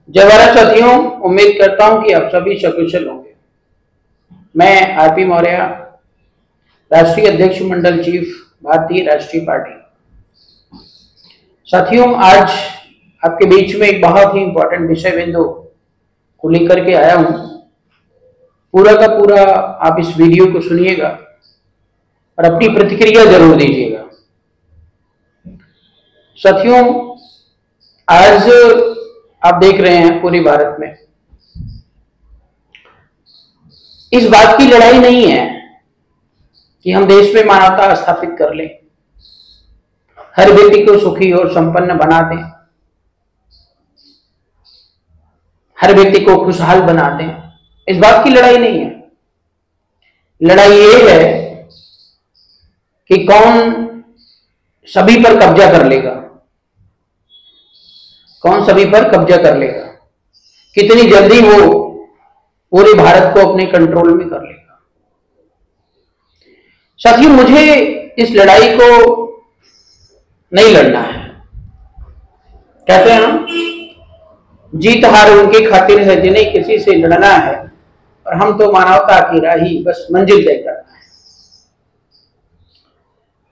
जय भारत साथियों, उम्मीद करता हूं कि आप सभी सकुशल होंगे। मैं आरपी मौर्य, राष्ट्रीय अध्यक्ष मंडल चीफ, भारतीय राष्ट्रीय पार्टी। साथियों, आज आपके बीच में एक बहुत ही इंपॉर्टेंट विषय बिंदु को लेकर के आया हूं। पूरा का पूरा आप इस वीडियो को सुनिएगा और अपनी प्रतिक्रिया जरूर दीजिएगा। साथियों, आज आप देख रहे हैं पूरे भारत में इस बात की लड़ाई नहीं है कि हम देश में मानवता स्थापित कर लें, हर व्यक्ति को सुखी और संपन्न बना दें, हर व्यक्ति को खुशहाल बना दें। इस बात की लड़ाई नहीं है। लड़ाई ये है कि कौन सभी पर कब्जा कर लेगा, कौन सभी पर कब्जा कर लेगा, कितनी जल्दी वो पूरे भारत को अपने कंट्रोल में कर लेगा। साथियों, मुझे इस लड़ाई को नहीं लड़ना है। कहते हैं हम, जीत हार उनकी खातिर है जिन्हें किसी से लड़ना है, और हम तो मानवता की राही बस मंजिल तय करना है।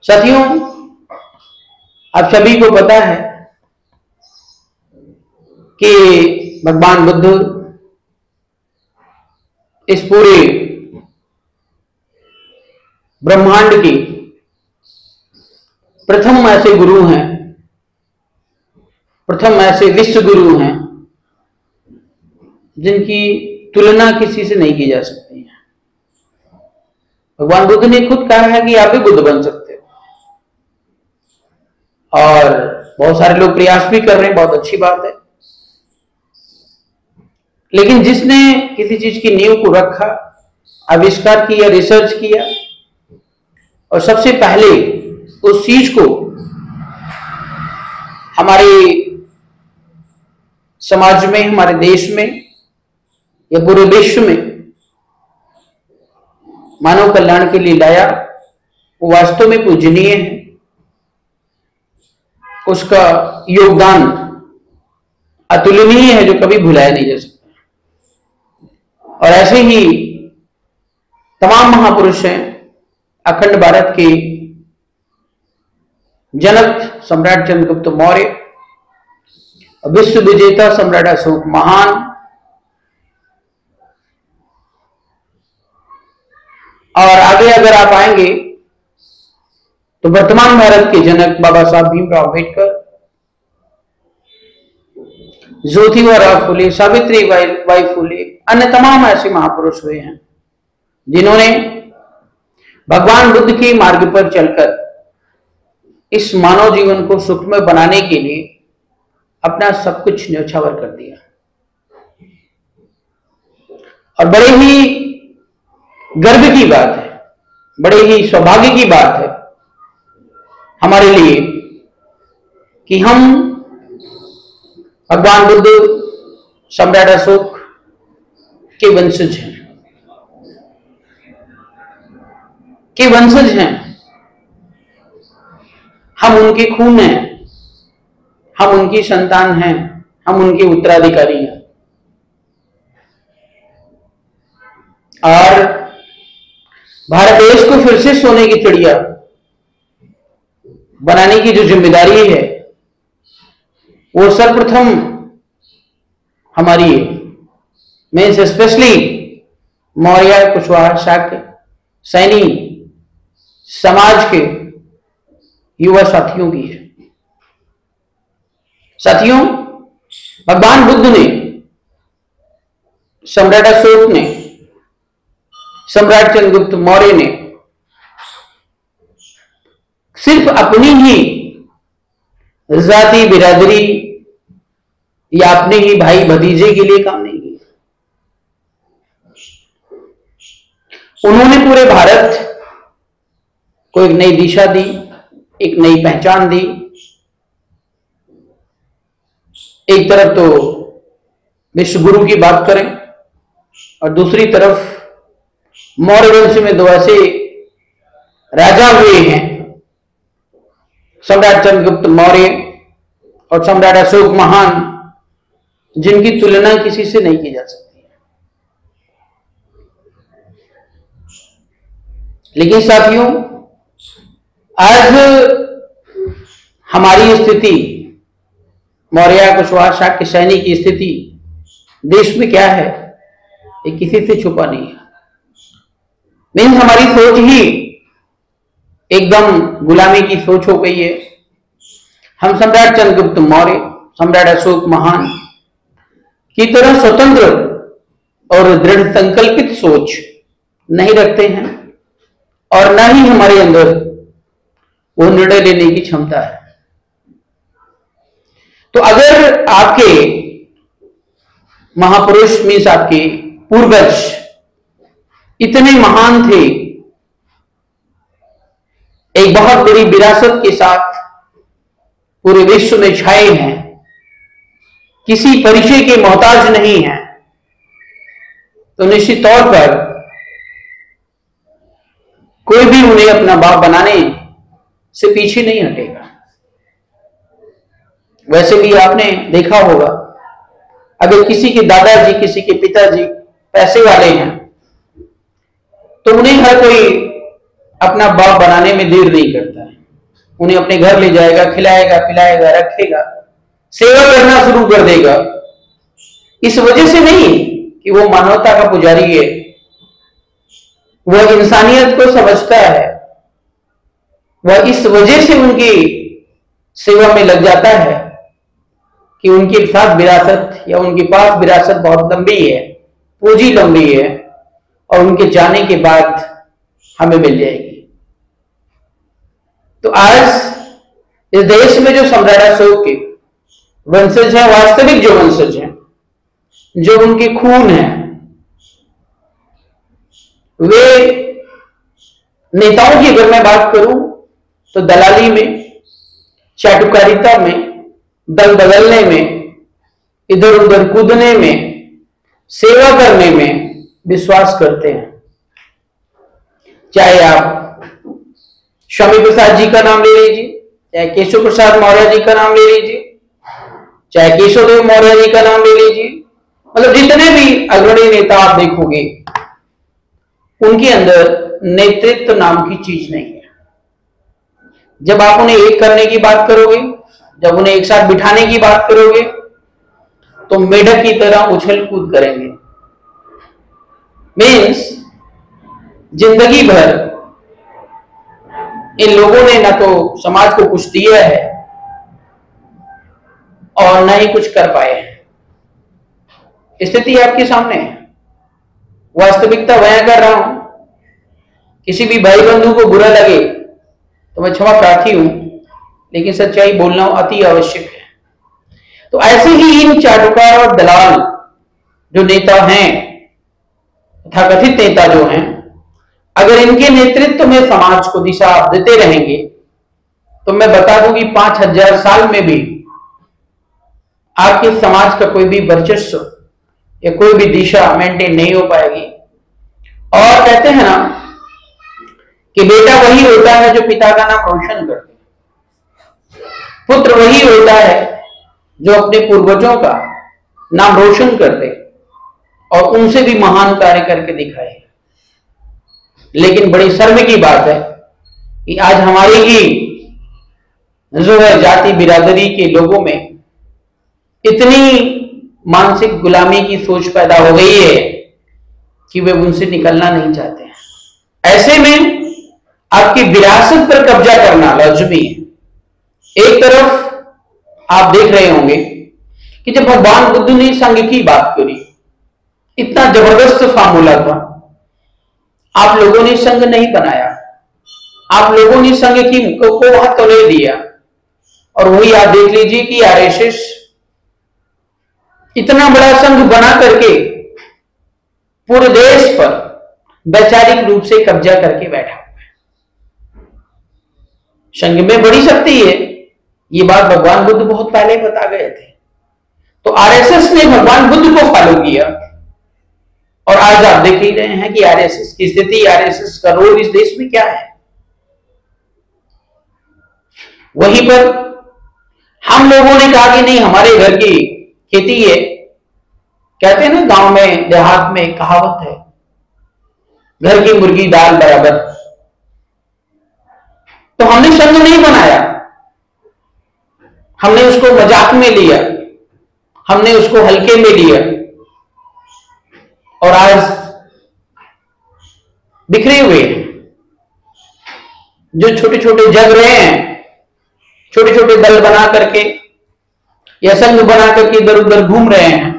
साथियों, आप सभी को पता है कि भगवान बुद्ध इस पूरे ब्रह्मांड की प्रथम ऐसे गुरु हैं, प्रथम ऐसे विश्व गुरु हैं जिनकी तुलना किसी से नहीं की जा सकती है। भगवान बुद्ध ने खुद कहा है कि आप भी बुद्ध बन सकते हो, और बहुत सारे लोग प्रयास भी कर रहे हैं, बहुत अच्छी बात है। लेकिन जिसने किसी चीज की नींव को रखा, आविष्कार किया, रिसर्च किया, और सबसे पहले उस चीज को हमारे समाज में, हमारे देश में या पूरे विश्व में मानव कल्याण के लिए लाया, वो वास्तव में पूजनीय है। उसका योगदान अतुलनीय है, जो कभी भुलाया नहीं जा सकता। और ऐसे ही तमाम महापुरुष हैं। अखंड भारत के जनक सम्राट चंद्रगुप्त मौर्य, विश्व विजेता सम्राट अशोक महान, और आगे अगर आप आएंगे तो वर्तमान भारत के जनक बाबा साहब भीमराव अंबेडकर, ज्योतिबा फुले, सावित्री बाई फुले, अन्य तमाम ऐसे महापुरुष हुए हैं जिन्होंने भगवान बुद्ध के मार्ग पर चलकर इस मानव जीवन को सुखमय बनाने के लिए अपना सब कुछ न्यौछावर कर दिया। और बड़े ही गर्व की बात है, बड़े ही सौभाग्य की बात है हमारे लिए कि हम भगवान बुद्ध, सम्राट अशोक के वंशज हैं, हम उनके खून हैं, हम उनकी संतान हैं, हम उनके उत्तराधिकारी हैं। और भारत देश को फिर से सोने की चिड़िया बनाने की जो जिम्मेदारी है, वो सर्वप्रथम हमारी है। मीन्स स्पेशली मौर्य, कुशवाहा, शाक्य, सैनी समाज के युवा साथियों की है। साथियों, भगवान बुद्ध ने, सम्राट अशोक ने, सम्राट चंद्रगुप्त मौर्य ने सिर्फ अपनी ही जाति, बिरादरी या अपने ही भाई भतीजे के लिए काम नहीं किया। उन्होंने पूरे भारत को एक नई दिशा दी, एक नई पहचान दी। एक तरफ तो विश्व गुरु की बात करें, और दूसरी तरफ मौर्य वंश में दो ऐसे राजा हुए हैं, सम्राट चंद्रगुप्त मौर्य और सम्राट अशोक महान, जिनकी तुलना किसी से नहीं की जा सकती। लेकिन साथियों, आज हमारी स्थिति, मौर्य कुशवाहा शाक्य सैनिक की स्थिति देश में क्या है, ये किसी से छुपा नहीं है। मीन्स हमारी सोच ही एकदम गुलामी की सोच हो गई है। हम सम्राट चंद्रगुप्त मौर्य, सम्राट अशोक महान की तरह स्वतंत्र और दृढ़ संकल्पित सोच नहीं रखते हैं, और न ही हमारे अंदर वो निर्णय लेने की क्षमता है। तो अगर आपके महापुरुष मीन्स आपके पूर्वज इतने महान थे, एक बहुत बड़ी विरासत के साथ पूरे विश्व में छाए हैं, किसी परिचय के मोहताज नहीं हैं, तो निश्चित तौर पर कोई भी उन्हें अपना बाप बनाने से पीछे नहीं हटेगा। वैसे भी आपने देखा होगा, अगर किसी के दादाजी, किसी के पिताजी पैसे वाले हैं, तो उन्हें हर कोई अपना बाप बनाने में देर नहीं करता है। उन्हें अपने घर ले जाएगा, खिलाएगा, पिलाएगा, रखेगा, सेवा करना शुरू कर देगा। इस वजह से नहीं कि वो मानवता का पुजारी है, वह इंसानियत को समझता है, वह इस वजह से उनकी सेवा में लग जाता है कि उनके साथ विरासत या उनके पास विरासत बहुत लंबी है, पूंजी लंबी है, और उनके जाने के बाद हमें मिल जाएगी। तो आज इस देश में जो सम्राट अशोक के वंशज हैं, वास्तविक जो वंशज हैं, जो उनके खून है, वे नेताओं की अगर मैं बात करूं तो दलाली में, चाटुकारिता में, दल बदलने में, इधर उधर कूदने में, सेवा करने में विश्वास करते हैं। चाहे आप स्वामी प्रसाद जी का नाम ले लीजिए, चाहे केशव प्रसाद मौर्य जी का नाम ले लीजिए, चाहे केशवदेव मौर्य जी का नाम ले लीजिए, मतलब जितने भी अग्रणी नेता आप देखोगे, उनके अंदर नेतृत्व नाम की चीज नहीं है। जब आप उन्हें एक करने की बात करोगे, जब उन्हें एक साथ बिठाने की बात करोगे, तो मेढक की तरह उछल कूद करेंगे। मीन्स जिंदगी भर इन लोगों ने न तो समाज को कुछ दिया है और न ही कुछ कर पाए हैं। स्थिति आपके सामने है, वास्तविकता बयां कर रहा हूं। किसी भी भाई बंधु को बुरा लगे तो मैं क्षमा प्रार्थी हूं, लेकिन सच्चाई बोलना अति आवश्यक है। तो ऐसे ही इन चाटुकार और दलाल जो नेता हैं, तथाकथित नेता जो हैं, अगर इनके नेतृत्व में समाज को दिशा देते रहेंगे, तो मैं बता दूं कि 5000 साल में भी आपके समाज का कोई भी वर्चस्व या कोई भी दिशा मेंटेन नहीं हो पाएगी। और कहते हैं ना कि बेटा वही होता है जो पिता का नाम रोशन कर दे, पुत्र वही होता है जो अपने पूर्वजों का नाम रोशन कर दे और उनसे भी महान कार्य करके दिखाए। लेकिन बड़ी शर्म की बात है कि आज हमारी ही जो है जाति बिरादरी के लोगों में इतनी मानसिक गुलामी की सोच पैदा हो गई है कि वे उनसे निकलना नहीं चाहते हैं। ऐसे में आपकी विरासत पर कब्जा करना लाजमी है। एक तरफ आप देख रहे होंगे कि जब भगवान बुद्ध ने संघ की बात करी, इतना जबरदस्त फार्मूला था, आप लोगों ने संघ नहीं बनाया, आप लोगों ने संघ की को वहां तो नहीं दिया। और वही आप देख लीजिए कि आरएसएस इतना बड़ा संघ बना करके पूरे देश पर वैचारिक रूप से कब्जा करके बैठा हुआ है। संघ में बड़ी शक्ति है, ये बात भगवान बुद्ध बहुत पहले बता गए थे। तो आरएसएस ने भगवान बुद्ध को फॉलो किया, और आज आप देख ही रहे हैं कि आरएसएस की स्थिति, आरएसएस का रोल इस देश में क्या है। वहीं पर हम लोगों ने कहा कि नहीं, हमारे घर की खेती है, कहते हैं ना, गांव में देहात में एक कहावत है, घर की मुर्गी दाल बराबर। तो हमने संग नहीं बनाया, हमने उसको मजाक में लिया, हमने उसको हल्के में लिया, और आज बिखरे हुए हैं। जो छोटे छोटे जग रहे हैं, छोटे छोटे दल बना करके या संघ बना करके इधर उधर घूम रहे हैं,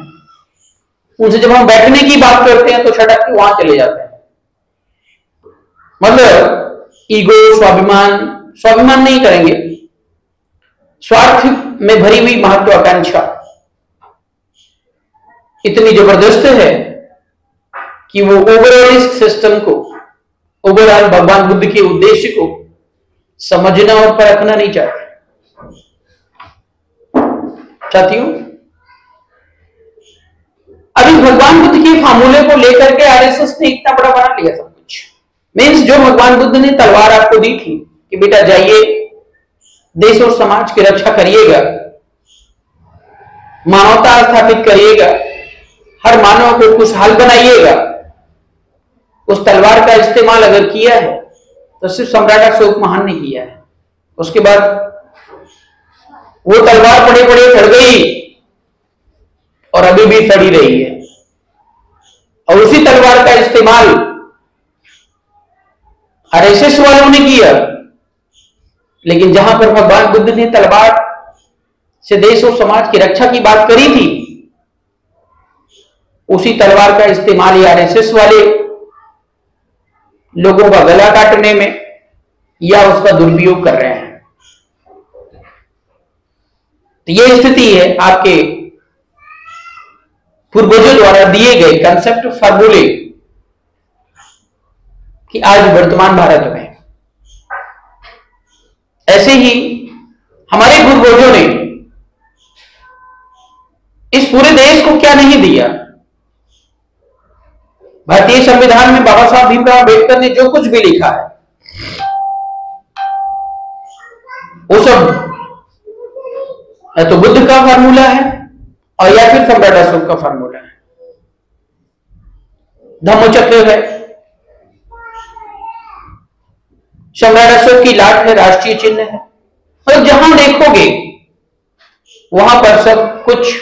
उनसे जब हम बैठने की बात करते हैं तो सड़क के वहां चले जाते हैं। मतलब ईगो, स्वाभिमान नहीं करेंगे, स्वार्थ में भरी हुई महत्वाकांक्षा इतनी जबरदस्त है कि वो ओवरऑल इस सिस्टम को, ओवरऑल भगवान बुद्ध के उद्देश्य को समझना और परखना नहीं चाहते। साथियों, अभी भगवान बुद्ध के फार्मूले को लेकर के आरएसएस ने इतना बड़ा बना लिया सब कुछ। मीन्स जो भगवान बुद्ध ने तलवार आपको दी थी कि बेटा जाइए देश और समाज की रक्षा करिएगा, मानवता स्थापित करिएगा, हर मानव को खुशहाल बनाइएगा, उस तलवार का इस्तेमाल अगर किया है तो सिर्फ सम्राट अशोक महान ने किया है। उसके बाद वो तलवार पड़े पड़े सड़ गई और अभी भी सड़ी रही है, और उसी तलवार का इस्तेमाल आरएसएस वालों ने किया। लेकिन जहां पर भगवान बुद्ध ने तलवार से देश और समाज की रक्षा की बात करी थी, उसी तलवार का इस्तेमाल आरएसएस वाले लोगों का गला काटने में या उसका दुरुपयोग कर रहे हैं। तो यह स्थिति है आपके पूर्वजों द्वारा दिए गए कंसेप्ट फार्मूले कि आज वर्तमान भारत में। ऐसे ही हमारे पूर्वजों ने इस पूरे देश को क्या नहीं दिया। भारतीय संविधान में बाबा साहब भीमराव अम्बेडकर ने जो कुछ भी लिखा है वो सब या तो बुद्ध का फार्मूला है और या फिर सम्राट अशोक का फार्मूला है। धम्मचक्र है, सम्राट अशोक की लाट है, राष्ट्रीय चिन्ह है, और जहां देखोगे वहां पर सब कुछ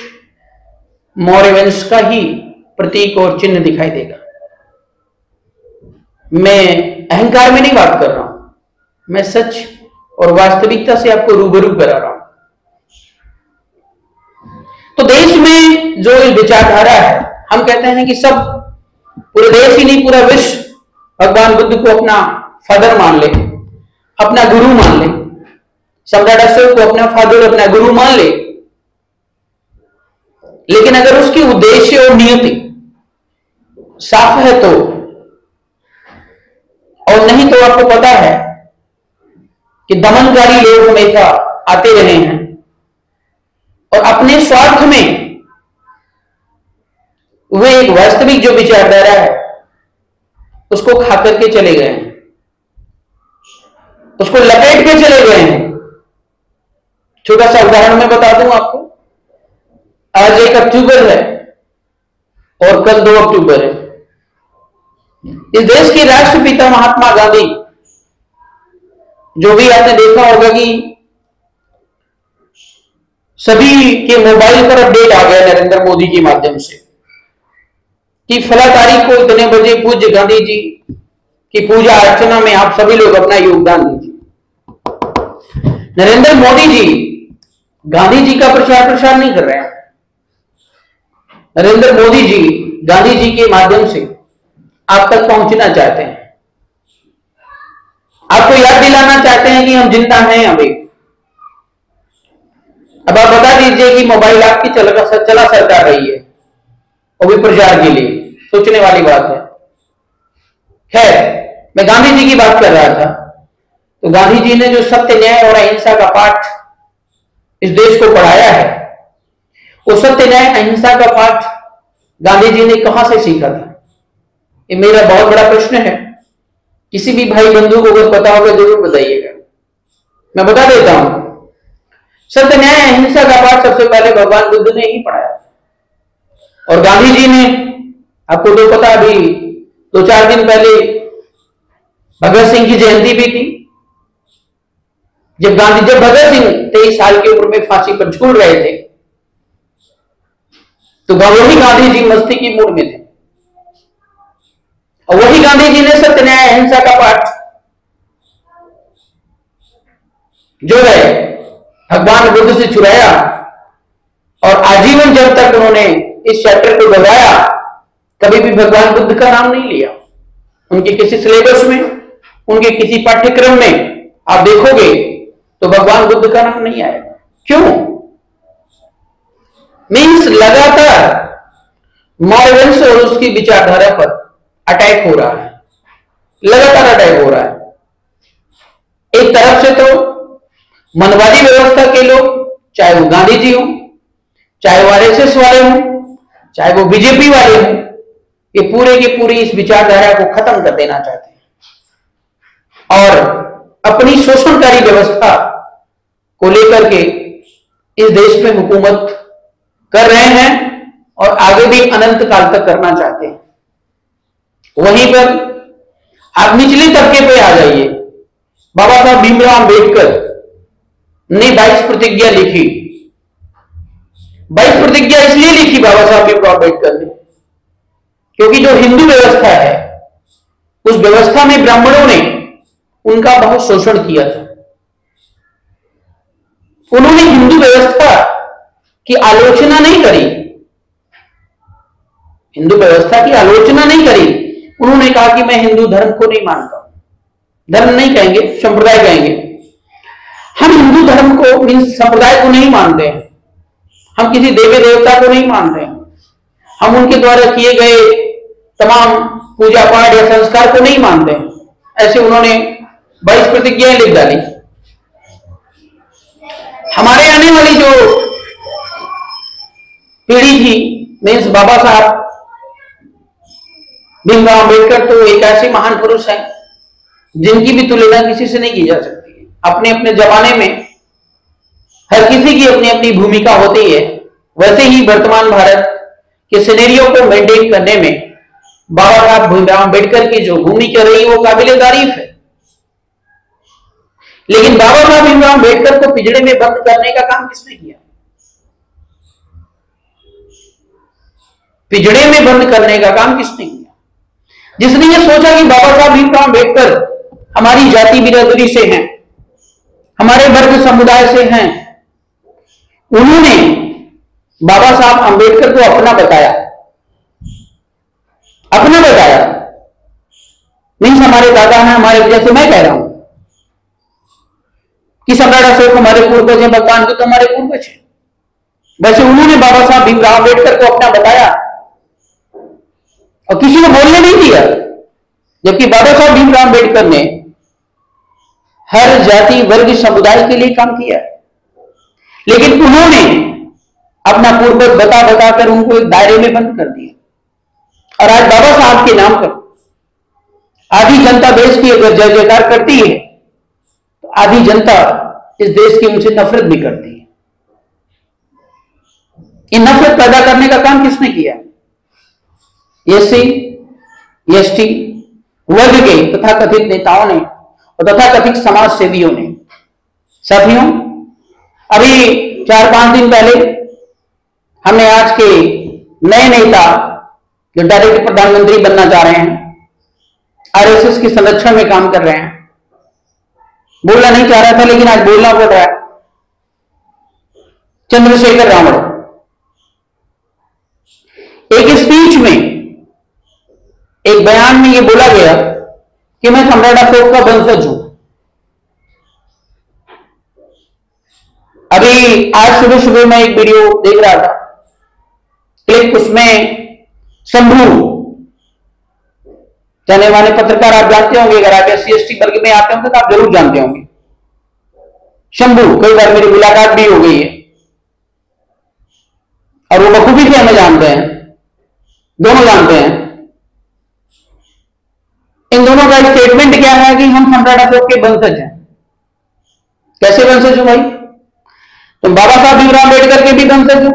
मौर्य वंश का ही प्रतीक और चिन्ह दिखाई देगा। मैं अहंकार में नहीं बात कर रहा हूं, मैं सच और वास्तविकता से आपको रूबरू करा रहा हूं। तो देश में जो विचारधारा है, हम कहते हैं कि सब पूरे देश ही नहीं पूरा विश्व भगवान बुद्ध को अपना फादर मान ले, अपना गुरु मान ले, सम्राट अशोक को अपना फादर अपना गुरु मान ले। लेकिन अगर उसकी उद्देश्य और नियति साफ है तो, और नहीं तो आपको पता है कि दमनकारी लोग हमेशा आते रहे हैं और अपने स्वार्थ में वे एक वास्तविक जो विचारधारा है उसको खा करके चले गए हैं, उसको लपेट के चले गए हैं। छोटा सा उदाहरण मैं बता दूं आपको। आज 1 अक्टूबर है और कल 2 अक्टूबर है। इस देश के राष्ट्रपिता महात्मा गांधी, जो भी आपने देखा होगा कि सभी के मोबाइल पर अपडेट आ गया नरेंद्र मोदी के माध्यम से कि फला तारीख को इतने बजे पूज्य गांधी जी की पूजा अर्चना में आप सभी लोग अपना योगदान दीजिए। नरेंद्र मोदी जी गांधी जी का प्रचार प्रसार नहीं कर रहे हैं। नरेंद्र मोदी जी गांधी जी के माध्यम से आप तक पहुंचना चाहते हैं, आपको याद दिलाना चाहते हैं कि हम जिंदा हैं अभी। अब आप बता दीजिए कि मोबाइल आपकी चला सरकार रही है, वो भी प्रचार के लिए। सोचने वाली बात है। खैर, मैं गांधी जी की बात कर रहा था। तो गांधी जी ने जो सत्य, न्याय और अहिंसा का पाठ इस देश को पढ़ाया है, वो सत्य, न्याय, अहिंसा का पाठ गांधी जी ने कहां से सीखा था? ये मेरा बहुत बड़ा प्रश्न है। किसी भी भाई बंधु को अगर पता होगा जरूर बताइएगा। मैं बता देता हूं। सत्य, न्याय, अहिंसा का पाठ सबसे पहले भगवान बुद्ध ने ही पढ़ाया। और गांधी जी ने, आपको तो पता, अभी 2-4 दिन पहले भगत सिंह की जयंती भी थी। जब भगत सिंह 23 साल की उम्र में फांसी पर झूल रहे थे, तो वही गांधी जी मस्ती की मूड में थे, और वही गांधी जी ने सत्य, न्याय, अहिंसा का पाठ जो है भगवान बुद्ध से चुराया, और आजीवन जब तक उन्होंने इस चैप्टर को दोहराया, कभी भी भगवान बुद्ध का नाम नहीं लिया। उनके किसी सिलेबस में, उनके किसी पाठ्यक्रम में आप देखोगे तो भगवान बुद्ध का नाम नहीं आएगा। क्यों? मीन्स लगातार मॉडर्न्स और उसकी विचारधारा पर अटैक हो रहा है, लगातार अटैक हो रहा है। एक तरफ से तो मनवादी व्यवस्था के लोग, चाहे वो गांधी जी हो, चाहे वो आरएसएस वाले हों, चाहे वो बीजेपी वाले हों, ये पूरे की पूरी इस विचारधारा को खत्म कर देना चाहते हैं और अपनी शोषणकारी व्यवस्था को लेकर के इस देश में हुकूमत कर रहे हैं और आगे भी अनंत काल तक करना चाहते हैं। वहीं पर आप निचले तबके पे आ जाइए। बाबा साहब भीमराव अंबेडकर ने 22 प्रतिज्ञा लिखी। 22 प्रतिज्ञा इसलिए लिखी बाबा साहब भीमराव अंबेडकर ने, क्योंकि जो हिंदू व्यवस्था है, उस व्यवस्था में ब्राह्मणों ने उनका बहुत शोषण किया था। उन्होंने हिंदू व्यवस्था की आलोचना नहीं करी, हिंदू व्यवस्था की आलोचना नहीं करी। उन्होंने कहा कि मैं हिंदू धर्म को नहीं मानता। धर्म नहीं कहेंगे, संप्रदाय कहेंगे। हम हिंदू धर्म को, मीन्स संप्रदाय को नहीं मानते हैं। हम किसी देवी देवता को नहीं मानते हैं। हम उनके द्वारा किए गए तमाम पूजा पाठ या संस्कार को नहीं मानते हैं। ऐसे उन्होंने 22 प्रतिज्ञाएं लिख डाली। हमारे आने वाली जो पीढ़ी थी, मीन्स बाबा साहब भीमराव अंबेडकर तो एक ऐसे महान पुरुष हैं जिनकी भी तुलना किसी से नहीं की जा सकती। अपने अपने जमाने में हर किसी की अपनी अपनी भूमिका होती है। वैसे ही वर्तमान भारत के सिनेरियो को मेंटेन करने में बाबा साहब भीमराव अंबेडकर की जो भूमिका रही वो काबिले तारीफ है। लेकिन बाबा साहब भीमराव अंबेडकर को पिंजड़े में बंद करने का काम किसने किया? पिंजड़े में बंद करने का काम किसने किया? जिसने ये सोचा कि बाबा साहब भीमराव अंबेडकर हमारी जाति बिरादरी से हैं, हमारे वर्ग समुदाय से हैं, उन्होंने बाबा साहब अंबेडकर को अपना बताया। अपना बताया मीन्स हमारे दादा हैं, हमारे, जैसे मैं कह रहा हूं कि सम्राट अशोक हमारे पूर्वज हैं, भगवान बुद्ध हमारे पूर्वज हैं, वैसे उन्होंने बाबा साहब भीमराव अंबेडकर को अपना बताया और किसी को बोलने नहीं दिया। जबकि बाबा साहब भीमराव अंबेडकर ने हर जाति वर्ग समुदाय के लिए काम किया, लेकिन उन्होंने अपना पूर्वज बता बताकर उनको एक दायरे में बंद कर दिया। और आज बाबा साहब के नाम पर आधी जनता देश की अगर जय जयकार करती है तो आधी जनता इस देश की उनसे नफरत भी करती है। ये नफरत पैदा करने का काम किसने किया? एससी एसटी वर्ग के तथाकथित नेताओं ने और तथाकथित समाज सेवियों ने। साथियों, अभी 4-5 दिन पहले हमने आज के नए नेता जो डायरेक्ट प्रधानमंत्री बनना चाह रहे हैं, आरएसएस की संरक्षण में काम कर रहे हैं, बोलना नहीं चाह रहा था लेकिन आज बोलना पड़ रहा है, चंद्रशेखर रावण। एक स्पीच में, एक बयान में यह बोला गया कि मैं सम्राट अशोक का वंशज हूं। अभी आज सुबह सुबह मैं एक वीडियो देख रहा था, क्लिप, उसमें शंभू, जाने माने पत्रकार, आप जानते होंगे, अगर आप एससी एसटी वर्ग में आते होंगे तो आप जरूर जानते होंगे शंभू। कई बार मेरी मुलाकात भी हो गई है और वो बखूबी से हमें जानते हैं, दोनों जानते हैं। इन दोनों का स्टेटमेंट क्या है कि हम सम्राट अशोक के वंशज हैं। कैसे वंशज हो भाई? तुम बाबा साहब भीमराव अंबेडकर के भी वंशज हो,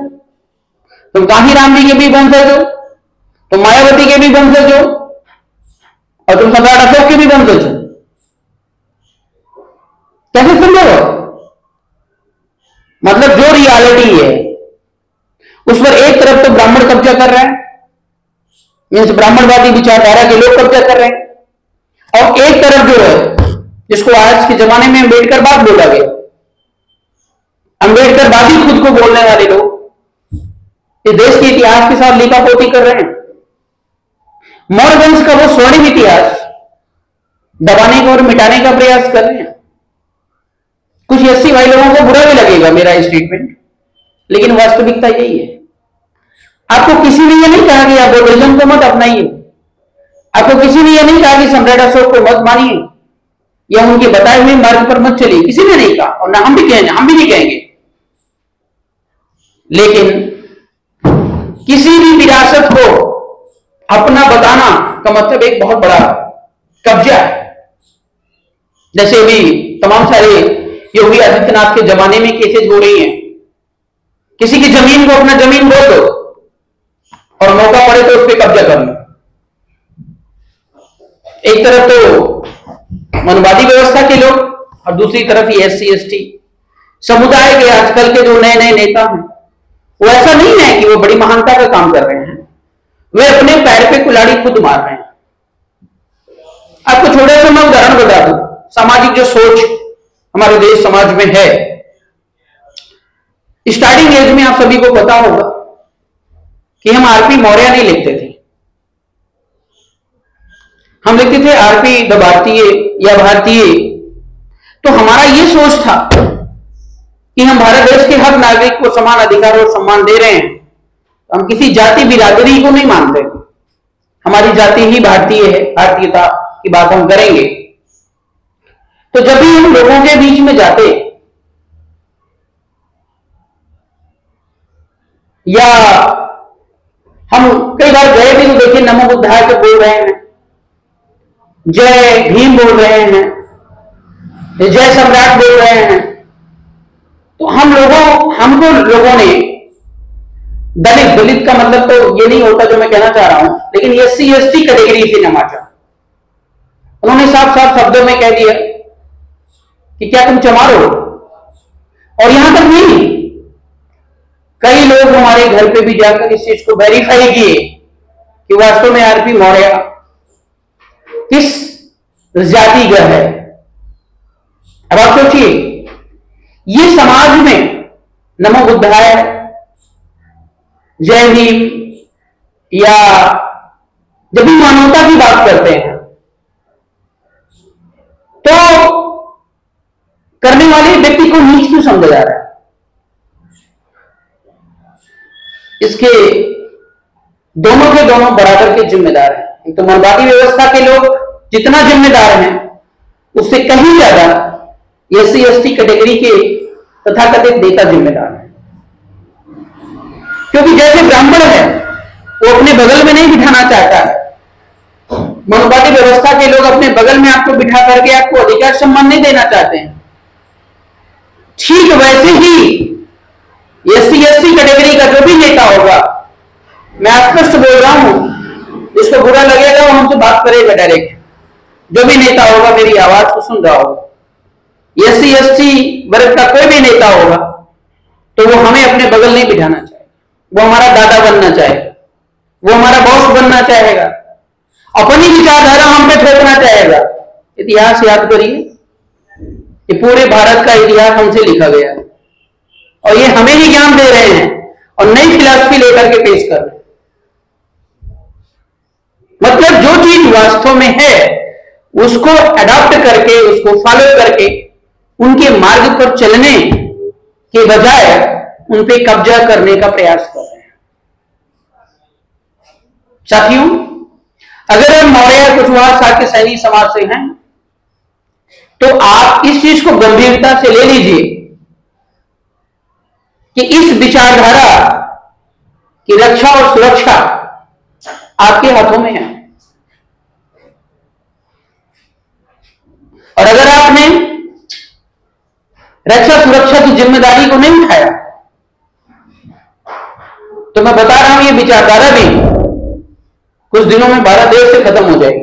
तुम कांशीराम जी के भी वंशज हो, तुम मायावती के भी वंशज हो, और तुम सम्राट अशोक के भी वंशज हो। कैसे संभव हो? मतलब जो रियलिटी है उस पर एक तरफ तो ब्राह्मण कब्जा कर रहा है, मीन्स ब्राह्मणवादी विचारधारा के लोग कब्जा कर रहे हैं, और एक तरफ जो है जिसको आज के जमाने में अम्बेडकरवाद बोला गया, अम्बेडकरवादी खुद को बोलने वाले लोग इस देश के इतिहास के साथ लीपापोती कर रहे हैं। मौर्य वंश का वो स्वर्णिम इतिहास दबाने का और मिटाने का प्रयास कर रहे हैं। कुछ एससी भाई लोगों को बुरा भी लगेगा मेरा स्टेटमेंट, लेकिन वास्तविकता यही है। आपको किसी ने यह नहीं कहा कि आप बुद्धिज्म को मत अपनाइए, आपको किसी ने यह नहीं कहा कि सम्राट अशोक को मत मानिए या उनके बताए हुए मार्ग पर मत चलिए, किसी ने नहीं कहा, और ना हम भी नहीं कहेंगे। लेकिन किसी भी विरासत को अपना बताना का मतलब एक बहुत बड़ा कब्जा है। जैसे अभी तमाम सारे योगी आदित्यनाथ के जमाने में केसेज हो रही हैं, किसी की जमीन को अपना जमीन बोल दो और मौका पड़े तो उस पर कब्जा कर लो। एक तरफ तो मनवादी व्यवस्था के लोग और दूसरी तरफ ही एससी एसटी समुदाय के आजकल के जो नए नए नेता हैं, वो ऐसा नहीं है कि वो बड़ी महानता का काम कर रहे हैं, वे अपने पैर पे कुल्हाड़ी खुद मार रहे हैं। आपको छोटा सा मैं उदाहरण बता दूं, सामाजिक जो सोच हमारे देश समाज में है, स्टार्टिंग एज में आप सभी को पता होगा कि हम आरपी मौर्य नहीं लिखते थे, हम लिखते थे आरपी द भारतीय या भारतीय। तो हमारा यह सोच था कि हम भारत देश के हर नागरिक को समान अधिकार और सम्मान दे रहे हैं, तो हम किसी जाति बिरादरी को नहीं मानते, हमारी जाति ही भारतीय है, भारतीयता की बात हम करेंगे। तो जब भी हम लोगों के बीच में जाते या हम कई बार गए भी तो देखिए नमो बुद्धाय के बोल रहे हैं, जय भीम बोल रहे हैं, जय सम्राट बोल रहे हैं, तो हमको लोगों ने दलित का मतलब तो ये नहीं होता जो मैं कहना चाह रहा हूं, लेकिन एससी एसटी कैटेगरी से नमाचा। उन्होंने साफ साफ शब्दों में कह दिया कि क्या तुम चमार हो। और यहां तक नहीं, कई लोग हमारे घर पे भी जाकर इस चीज को वेरीफाई किए कि वास्तव में आरपी मौर्य किस जाति का है। अब आप सोचिए, ये समाज में नमो बुद्धाय, जय भीम या जब भी मानवता की बात करते हैं तो करने वाले व्यक्ति को नीच क्यों समझा जा रहा है? इसके दोनों के दोनों बराबर के जिम्मेदार हैं। एक तो मनवादी व्यवस्था के लोग जितना जिम्मेदार हैं, उससे कहीं ज्यादा एससी एसटी कैटेगरी के तथाकथित नेता जिम्मेदार हैं। क्योंकि जैसे ब्राह्मण है वो अपने बगल में नहीं बिठाना चाहता है, मनवादी व्यवस्था के लोग अपने बगल में आपको बिठा करके आपको अधिकार सम्मान नहीं देना चाहते हैं। ठीक वैसे ही एससी एसटी कैटेगरी का जो भी नेता होगा, मैं स्पष्ट बोल रहा हूं, जिसको बुरा लगेगा वो हमसे बात करेगा डायरेक्ट, जो भी नेता होगा मेरी आवाज को सुन रहा होगा, एससी एसटी वर्ग का कोई भी नेता होगा तो वो हमें अपने बगल नहीं बिठाना चाहेगा, वो हमारा दादा बनना चाहेगा, वो हमारा बॉस बनना चाहेगा, अपनी विचारधारा हम पे थोपना चाहेगा। इतिहास याद करिए, ये पूरे भारत का इतिहास हमसे लिखा गया है और ये हमें ही ज्ञान दे रहे हैं और नई फिलॉसफी लेकर के पेश कर रहे हैं। मतलब जो चीज वास्तव में है उसको अडॉप्ट करके, उसको फॉलो करके उनके मार्ग पर चलने के बजाय उन पे कब्जा करने का प्रयास कर रहे हैं। साथियों, अगर हम मौर्य कुशवाहा शाक्य सैनी समाज से हैं तो आप इस चीज को गंभीरता से ले लीजिए कि इस विचारधारा की रक्षा और सुरक्षा आपके हाथों में है। और अगर आपने रक्षा सुरक्षा की जिम्मेदारी को नहीं उठाया तो मैं बता रहा हूं ये विचारधारा भी कुछ दिनों में भारत देश से खत्म हो जाएगी।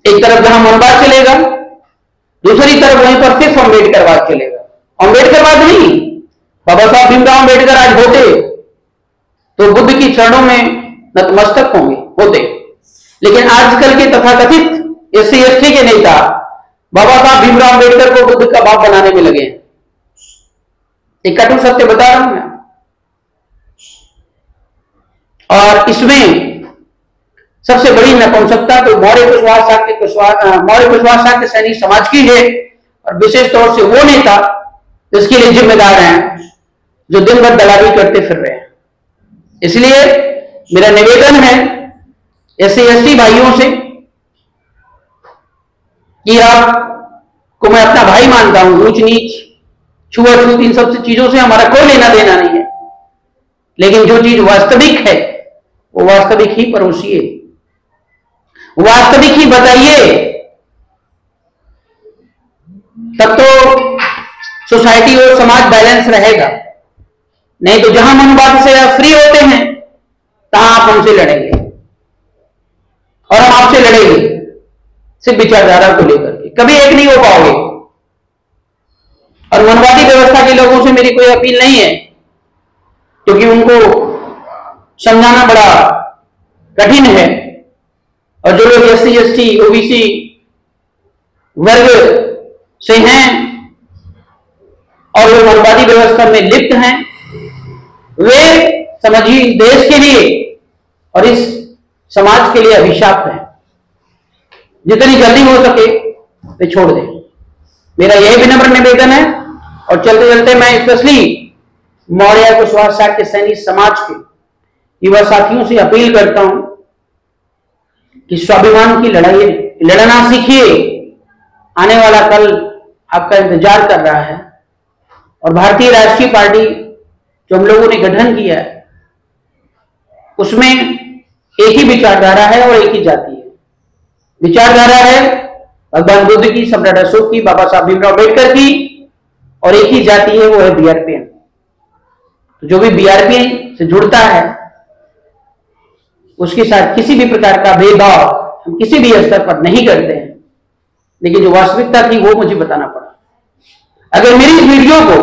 एक तरफ जहां मनवाद चलेगा, दूसरी तरफ वहीं पर सिर्फ अम्बेडकरवाद चलेगा। अम्बेडकरवाद नहीं, बाबा साहब भीमराव अम्बेडकर आज होते तो बुद्ध की चरणों में नतमस्तक होते, लेकिन आजकल के तथाकथित एससी एसटी के नेता बाबा साहब भीमराव अम्बेडकर को बुद्ध का बाप बनाने में लगे हैं। एक कटु सत्य बता रहा हूं मैं। और इसमें सबसे बड़ी नपुंसकता तो मौर्य कुशवाहा शाक्य सैनिक समाज की है, और विशेष तौर से वो नेता जिसके लिए जिम्मेदार हैं जो दिन भर दलाली करते फिर रहे हैं। इसलिए मेरा निवेदन है एससी एसटी भाइयों से कि आपको मैं अपना भाई मानता हूं, ऊंच नीच छुआछूत इन सब चीजों से हमारा कोई लेना देना नहीं है, लेकिन जो चीज वास्तविक है वो वास्तविक ही परोसिए, वास्तविक ही बताइए, तब तो सोसाइटी और समाज बैलेंस रहेगा। नहीं तो जहां मनोवाद से आप फ्री होते हैं तहां आप हमसे लड़ेंगे, और हम आपसे लड़ेंगे सिर्फ विचारधारा को लेकर के, कभी एक नहीं हो पाओगे। और मनवादी व्यवस्था के लोगों से मेरी कोई अपील नहीं है, क्योंकि उनको समझाना बड़ा कठिन है, और जो लोग एससी एसटी ओबीसी वर्ग से हैं और वो मनवादी व्यवस्था में लिप्त हैं, वे समझिए देश के लिए और इस समाज के लिए अभिशाप है। जितनी जल्दी हो सके वे छोड़ दें, मेरा यही विनम्र निवेदन है। और चलते चलते मैं स्पेशली मौर्य कुशवाहा शाक्य सैनिक समाज के युवा साथियों से अपील करता हूं कि स्वाभिमान की लड़ाई लड़ना सीखिए। आने वाला कल आपका इंतजार कर रहा है, और भारतीय राष्ट्रीय पार्टी जो हम लोगों ने गठन किया है उसमें एक ही विचारधारा है और एक ही जाति है। विचारधारा है भगवान बुद्ध की, सम्राट अशोक की, बाबा साहब भीमराव अम्बेडकर की, और एक ही जाति है वो है बीआरपीएन। तो जो भी बीआरपीएन से जुड़ता है उसके साथ किसी भी प्रकार का भेदभाव हम किसी भी स्तर पर नहीं करते हैं, लेकिन जो वास्तविकता थी वो मुझे बताना पड़ा। अगर मेरी इस वीडियो को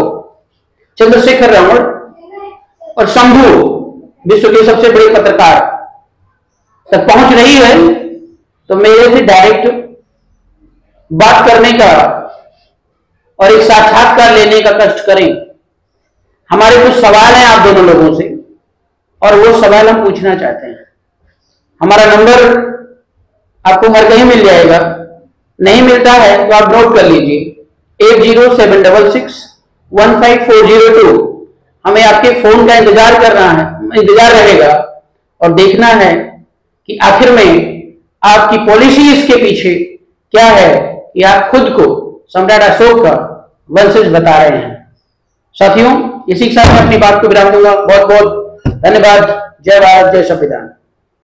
चंद्रशेखर रावण और शंभू विश्व के सबसे बड़े पत्रकार तक पहुंच रही है तो मेरे से डायरेक्ट बात करने का और एक साक्षात्कार लेने का कष्ट करें। हमारे कुछ सवाल हैं आप दोनों लोगों से, और वो सवाल हम पूछना चाहते हैं। हमारा नंबर आपको हर कहीं मिल जाएगा, नहीं मिलता है तो आप नोट कर लीजिए 8076155402। हमें आपके फोन का इंतजार रहेगा, और देखना है कि आखिर में आपकी पॉलिसी इसके पीछे क्या है, कि आप खुद को सम्राट अशोक का वंशज बता रहे हैं। साथियों, इसी के साथ मैं अपनी बात को विराम दूंगा। बहुत बहुत धन्यवाद। जय भारत, जय संविधान।